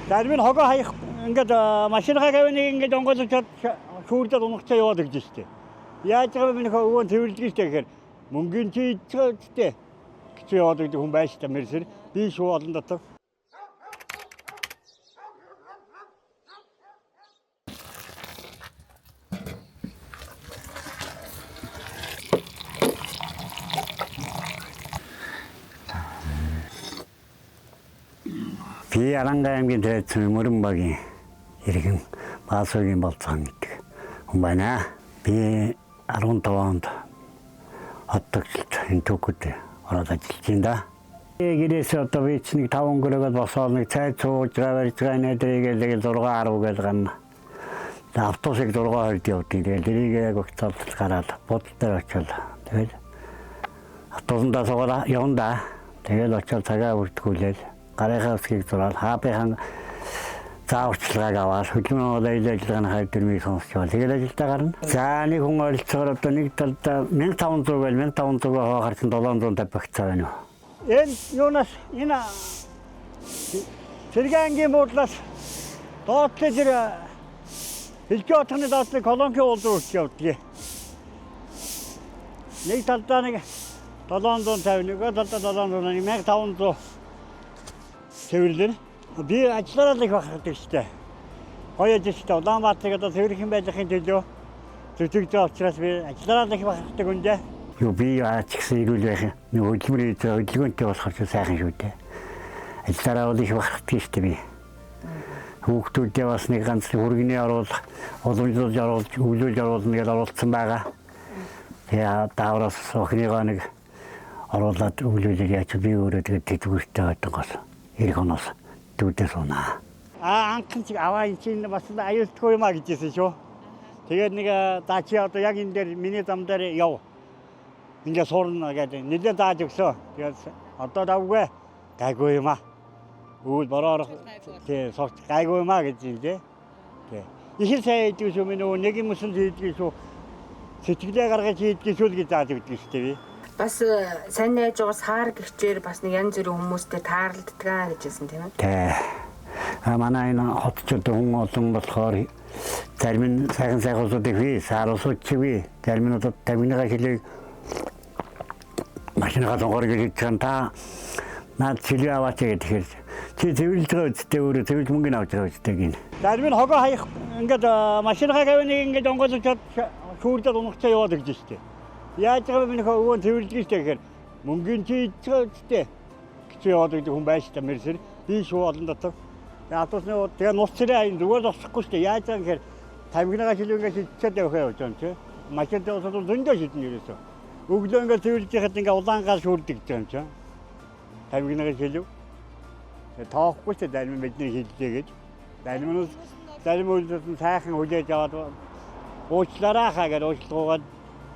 Зарим нь хогоо хаях ингээд машингаа гавныг ингээд онгойлж шүүрдэл унагчаа яваад гэж штэ. Яаж байгаа би нөхөө өвөө тэрвэрлдэг штэ гэхээр мөнгөний чи идчихтэй. Гэж яваад гэдэг хүн байж та мэрсэр би шүү олон дотор. Би Арангаамгийн дэвцэн мөрөнбагийн иргэн Баасуугийн болцоон гэдэг хүн байна. Би 15 онд хотдогчлт энэ түүхүүд ороод ажиллаж байна да. Гэрээс одоо би ч нэг 5 өнгөрөөд босоод нэг цай цууж барьж байгаа нэдрийг л 6 10 гэж гана. Автобусыг 6:20-д явдаг. Тэгээд тэрийг огцолд гараад бодол дээр очиод тэгээд автобусдаа суугаад явна. Тэгээд очиод цагаа үрдгүүлээд гарынхаа усгийг зураад хаабыхан зааварчилгааг аваад хөдөлмөрийн ажиллагааны хайр дэрмийг сонсч байгаа. Тэгээд ажилдаа гарна. За нэг хүн ойролцоогоор одоо нэг талдаа 1500 байл 1500-аа харсан 750 багцаа байна уу. Энэ юунаас энэ Сэргэнгийн буудлаас доотлоо зэрэг хэлхий отгоны доотлыг колонкийн уул руу урч явдаг. Нэг талдаа нэг 750, нэг талдаа 700, 1500 цэвэрлэн. Би ажиллаараа л их бахархдаг штэ. Гоё ажил штэ. Улаанбаатарыг одоо цэвэрхэн байхын төлөө зүтгэж байгаа учраас би ажиллаараа л их бахархдаг үндэ. Юу би аач гэсэн ирүүл байх юм. Нэг хөдөлмөрийн хөдөлгөөнтэй болохоор ч сайхан шүү дээ. Ажиллаараа л их бахархдаг штэ би. Хүүхдүүдээ бас нэг ганц хүргэний оруулах, уламжлуулж оруулж, өвлүүлж оруулна гэж оролцсон байгаа. Тэгээ даавраас охиныгоо нэг оруулаад өвлүүлээд яач би өөрөө тэгээд тэтгэвртэй байдаг гол. Ирэх оноос дүүдээс унаа. Анхан чиг аваа энэ чинь бас аюултай юм а гэжсэн шүү. Тэгээд нэг даачи одоо яг энэ дээр миний зам дээр яв. Ингээ суурна гэдэг нэлээд дааж өглөө. Тэгээд одоо давгүй гайгүй юм а. Үүд бороор тий сорт гайгүй юм а гэж юм дээ. Тий. Их сайн хийдэг шүү минь нэг юм өсөн хийдэг шүү. Сэтгэлээ гаргаж хийдэг шүү гэж дааж өгдөг шүү дээ. Бас сайн найж байгаа саар гихчээр бас нэг янз бүрийн хүмүүстэй таарлддаг гэжсэн тийм үү? Тий. Манай энэ хотчод хүн олон болохоор зарим нь сайхан усуудыг хий, саар усууд чивээ. Зарим нь одоо таминыгаа хэлээ машинаа зонгорыг хийж та наад чилээ аваач гэхээр чи цэвэрлж байгаа үстэй өөрөө цэвэрлж мөнгө авч байгаа үстэй гин. Зарим нь хогоо хаях ингээд машинаа гавныг ингээд онгойлж шүүрдэл унагчаа яваад гэж штэ. Яаж байгаа би нөхөө өвөө тэрвэрлдэг штэ гэхээр мөнгөний чи идчихтэй. Гэж яваад гэдэг хүн байж та мэрсэр би шүү олон дотор. Автобусны тэгээ нус цэрээ зүгээр зогсохгүй штэ. Яаж байгаа гэхээр тамигнагаа шилүүгээ шидчихэд явах явж байгаа юм чи. Машинтай усаад зөндөө шидэн ерөөсөө. Өглөө ингээд тэрвэрлж яхад ингээд улаангаар шүүрдэг гэж юм чи. Тамигнагаа шилүү. Тоохгүй штэ зарим бидний хэллээ гэж. Зарим үйлдэл сайхан хүлээж аваад уучлаарай хаа гэж уучлалгаагаад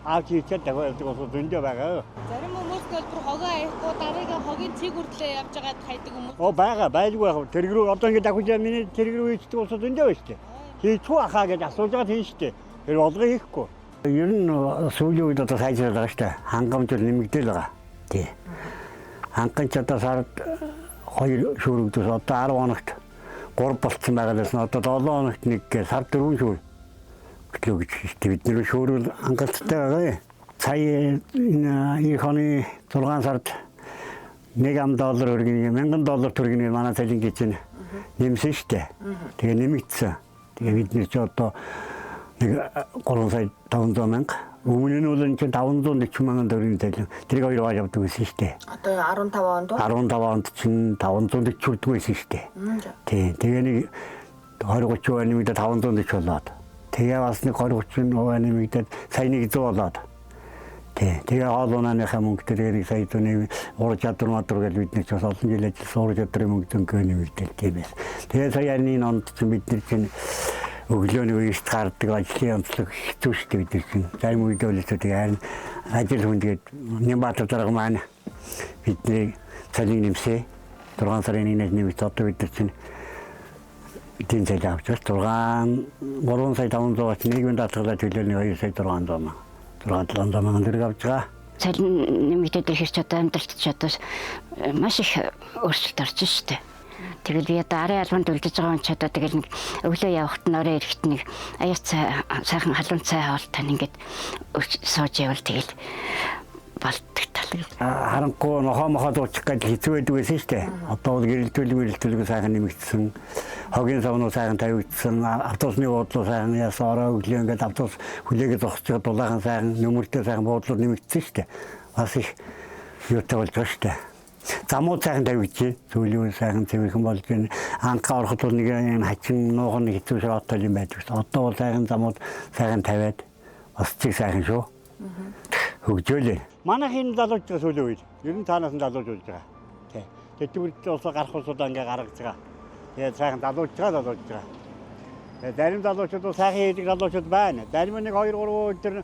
авч хийчихэд даваад байгаа зөндөө байгаа. Зарим хүмүүс бол бүр хогоо аяхгүй дараагийн хогийн цэг хүртлээ явж байгаад хайдаг хүмүүс. Байлгүй яг тэрэг рүү одоо ингэ дахиж миний тэрэг рүү хийдэг болсон зөндөө байна шүү дээ. Хийчихв ахаа гэж асууж байгаа тийм шүү дээ. Тэр болгоо хийхгүй. Ер нь сүүлийн үед одоо сайжраад байгаа шүү дээ. Хангамжууд нэмэгдээл байгаа. Тий. Хангамж одоо сард 2 шүүрэгдээс одоо 10 хоногт 3 болцсон байгаадаас нь одоо 7 хоногт нэг сар 4 шүүр. Гэж бид нэр шүүрүүл хангалттай байгаа. Сая энэ эх оны 6 сард $1 өргөний $1000 төргөний манай цалин гэж нэмсэн штэ. Тэгээ нэмэгдсэн. Тэгээ бид нэр чи одоо нэг 3 сая 500 мянга. Өмнө нь бол энэ 540 мянган төгрөгийн цалин. Тэрийг хоёр аваад явдаг байсан штэ. Одоо 15 онд уу? 15 онд чинь 540 хүрдэг байсан штэ. Тий. Тэгээ нэг 20-30% нэмэгдээд 540 болоод. Тэгээ бас нэг 20-30% нэмэгдээд сая 100 болоод. Тэгээ хоолойныхаа мөнгө дээр нэг сая төгрөгийн урд чадвар мадвар гэж бид нэг ч бас олон жил ажилласан урд чадварын мөнгө зөнгөө нэмэгдээл тийм байсан. Тэгээ сая энэ онд чинь бид нар чинь өглөөний үест гардаг ажлын онцлог хэцүү шүү дээ бид нар чинь. Зарим үед бол тэгээ харин ажил хүн тэгээд Нямбатар дарга маань бидний цалин нэмсээ 6 сарын 1-ээс нэмэгдээ одоо бид нар чинь эдийн засаг авч 3 сая 500-аас нийгмийн даатгалаа төлөөний 2 сая 600 мянга. 700 мянган төгрөг авч байгаа. Цалин нэмэгдээд ирэхээр ч одоо амьдралд ч одоо маш их өөрчлөлт орж шүү дээ. Тэгэл би одоо арын албанд үлдэж байгаа хүн ч одоо тэгэл нэг өглөө явахт нь орой ирэхэд нэг аяа сайхан халуун цай хоолтой ингээд сууж явал тэгэл болтдог тал. Харанхуй нохоо мохоо дуучих гэж хэцүү байдаг байсан шүү дээ. Одоо бол гэрэлтүүлэг сайхан нэмэгдсэн. Хогийн савнуу сайхан тавигдсан. Автобусны буудлууд сайхан яасан орой өглөө ингээд автобус хүлээгээ зогсож байгаа дулаахан сайхан нөмөртэй сайхан буудлууд нэмэгдсэн шүү дээ. Бас их юутай болж байгаа шүү дээ. Замууд сайхан тавигдчих. Сүүлийн сайхан цэвэрхэн болж байна. Анхаа ороход бол нэг юм хачин нууган хэцүү шорооттой юм байдаг. Одоо бол сайхан замууд сайхан тавиад бас цэг сайхан шүү. Хөгжөөлөө. Манайхын залууч сүүлийн үед ер нь таанаас нь залууж болж байгаа. Тий. Тэтгэврт ус гарах усудаа ингээ гаргаж байгаа. Тэгээд сайхан залууж байгаа. Тэгээд зарим залуучууд сайхан хийдэг залуучууд байна. Зарим нэг 2 3 өдөр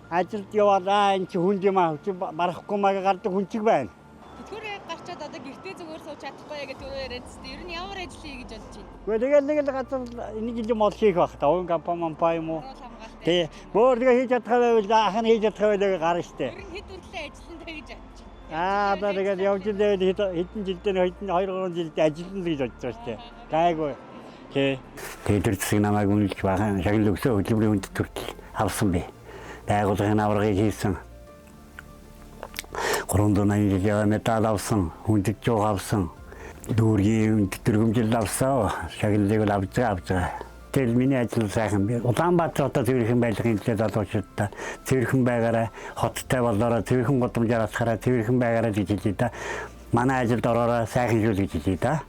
ажилд яваад энэ чи хүнд юм аа барахгүй маяг гардаг хүн чиг байна. Тэтгэврээ гарчаад одоо гэртээ зүгээр сууж чадахгүй яа гэдэг өөрөө яриад тест. Ер нь ямар ажил хий гэж бодож байна. Гэхдээ тэгэл нэг л газар нэг жил мод хийх байх та. Овын компани юм уу? Тий. Бөөр тэгээ хийж чадхаа байвал ахын хийж чадхаа байвал гарна штэ. Ер нь хэд үрлээ ажиллана гэж бодож байна. Одоо тэгээд явж ирээд хэдэн жилдээ 2 3 жилдээ ажиллана гэж бодож байгаа штэ. Гайгүй. Тий. Тэгээд тэр зэсэг намайг үнэлж бахан шагнал өгсөө хөдөлмөрийн хүнд төртөл авсан бэ. Байгууллагын аврагыг хийсэн. 380 жилийн медаль авсан, хүндэт жоо авсан. Дүүргийн төрөмжил авсан. Шагналыг авч байгаа. Тэгэл миний ажил сайхан би. Улаанбаатар хотод цэвэрхэн байдлын хэмжээ залуучуудаа цэвэрхэн байгаараа хоттой болоороо цэвэрхэн гудамжаар алхаараа цэвэрхэн байгаараа гэж хэлээ да. Манай ажилд ороороо сайхан шүү гэж хэлээ да.